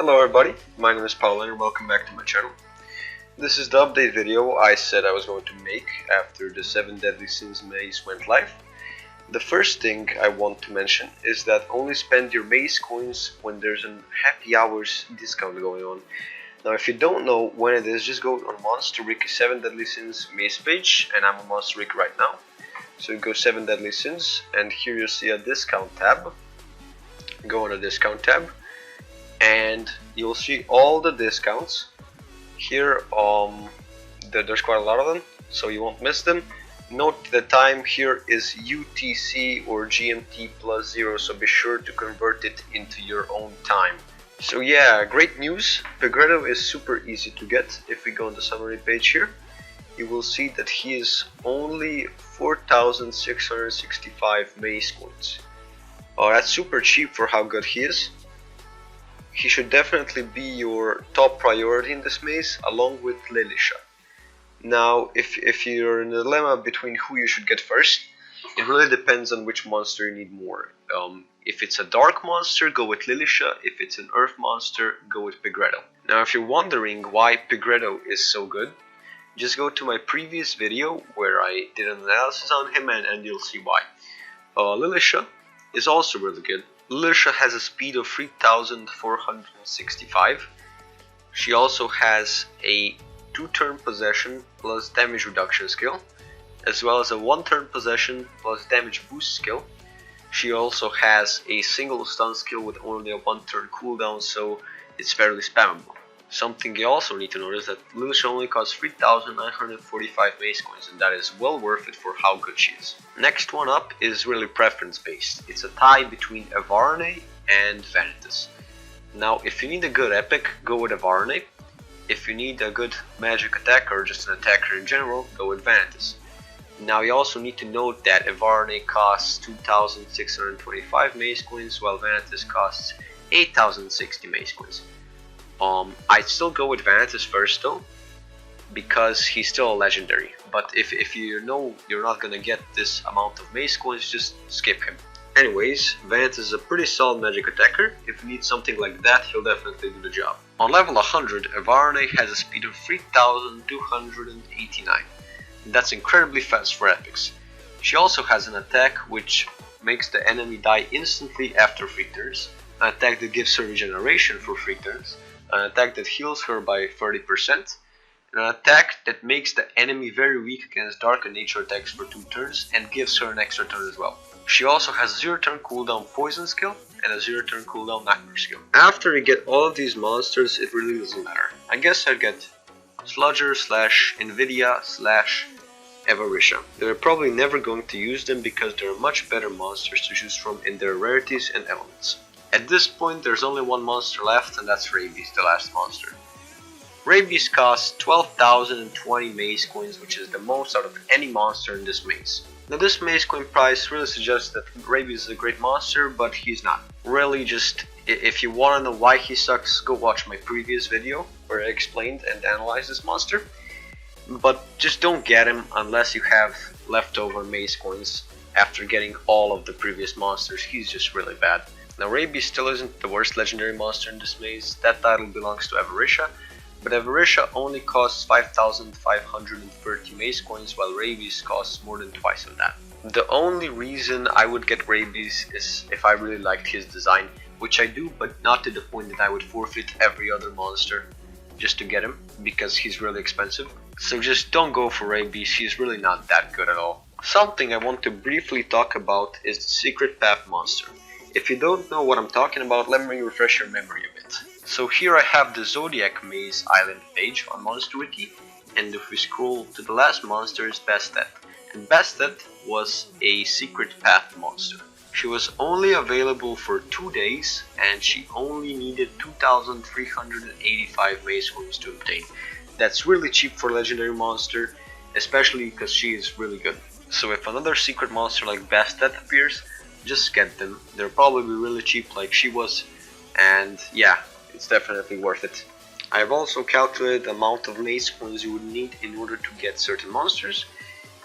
Hello everybody, my name is Paul and welcome back to my channel. This is the update video I said I was going to make after the 7 Deadly Sins maze went live. The first thing I want to mention is that only spend your maze coins when there's a happy hours discount going on. Now if you don't know when it is, just go on Monster Ricky 7 Deadly Sins maze page, and I'm on Monster Ricky right now. So you go 7 Deadly Sins and here you see a discount tab. Go on the discount tab and you'll see all the discounts here. There's quite a lot of them, so you won't miss them. Note the time here is UTC or GMT plus 0, so be sure to convert it into your own time. So yeah, great news. Pegretto is super easy to get. If we go on the summary page here, you will see that he is only 4,665 maze coins. Oh, that's super cheap for how good he is. He should definitely be your top priority in this maze, along with Lilisha. Now, if you're in a dilemma between who you should get first, it really depends on which monster you need more. If it's a dark monster, go with Lilisha. If it's an earth monster, go with Pegretto. Now, if you're wondering why Pegretto is so good, just go to my previous video where I did an analysis on him and you'll see why. Lilisha is also really good. Lilisha has a speed of 3,465. She also has a 2-turn possession plus damage reduction skill, as well as a 1-turn possession plus damage boost skill. She also has a single stun skill with only a 1-turn cooldown, so it's fairly spammable. Something you also need to note is that Lilisha only costs 3,945 maze coins, and that is well worth it for how good she is. Next one up is really preference based. It's a tie between Avarne and Vanitas. Now if you need a good epic, go with Avarne. If you need a good magic attacker or just an attacker in general, go with Vanitas. Now you also need to note that Avarne costs 2,625 maze coins, while Vanitas costs 8,060 maze coins. I'd still go with Vanitas first though, because he's still a legendary. But if you know you're not gonna get this amount of maze coins, just skip him. Anyways, Vanitas is a pretty solid magic attacker. If you need something like that, he'll definitely do the job. On level 100, Avarne has a speed of 3,289. That's incredibly fast for epics. She also has an attack which makes the enemy die instantly after 3 turns, an attack that gives her regeneration for 3 turns, an attack that heals her by 30%, and an attack that makes the enemy very weak against dark and nature attacks for 2 turns and gives her an extra turn as well. She also has a 0-turn cooldown poison skill and a 0-turn cooldown nightmare skill. After you get all of these monsters, it really doesn't matter. I guess I'd get Sludger / Invidia / Avarisha. They're probably never going to use them because there are much better monsters to choose from in their rarities and elements. At this point there's only one monster left, and that's Rabies, the last monster. Rabies costs 12,020 maze coins, which is the most out of any monster in this maze. Now this maze coin price really suggests that Rabies is a great monster, but he's not. Really, just if you want to know why he sucks, go watch my previous video where I explained and analyzed this monster. But just don't get him unless you have leftover maze coins after getting all of the previous monsters. He's just really bad. Now Rabies still isn't the worst legendary monster in this maze. That title belongs to Avarisha, but Avarisha only costs 5,530 maze coins, while Rabies costs more than twice of that. The only reason I would get Rabies is if I really liked his design, which I do, but not to the point that I would forfeit every other monster just to get him, because he's really expensive. So just don't go for Rabies, he's really not that good at all. Something I want to briefly talk about is the Secret Path monster. If you don't know what I'm talking about, let me refresh your memory a bit. So here I have the Zodiac Maze Island page on Monster Wiki, and if we scroll to the last monster is Bastet. And Bastet was a Secret Path monster. She was only available for 2 days, and she only needed 2,385 maze coins to obtain. That's really cheap for a legendary monster, especially because she is really good. So if another secret monster like Bastet appears, just get them. They'll probably be really cheap like she was, and yeah, it's definitely worth it. I've also calculated the amount of maze coins you would need in order to get certain monsters.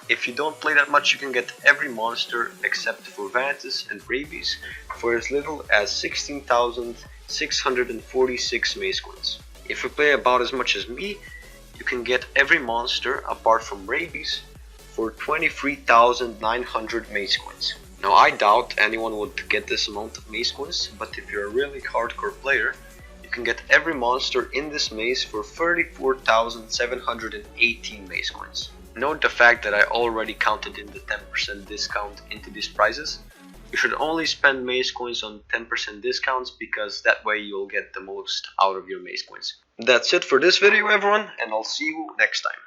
If you don't play that much, you can get every monster except for Vanitas and Rabies for as little as 16,000 646 maze coins. If you play about as much as me, you can get every monster apart from Rabies for 23,900 maze coins. Now I doubt anyone would get this amount of maze coins, but if you're a really hardcore player, you can get every monster in this maze for 34,718 maze coins. Note the fact that I already counted in the 10% discount into these prizes. You should only spend maze coins on 10% discounts because that way you'll get the most out of your maze coins. That's it for this video everyone, and I'll see you next time.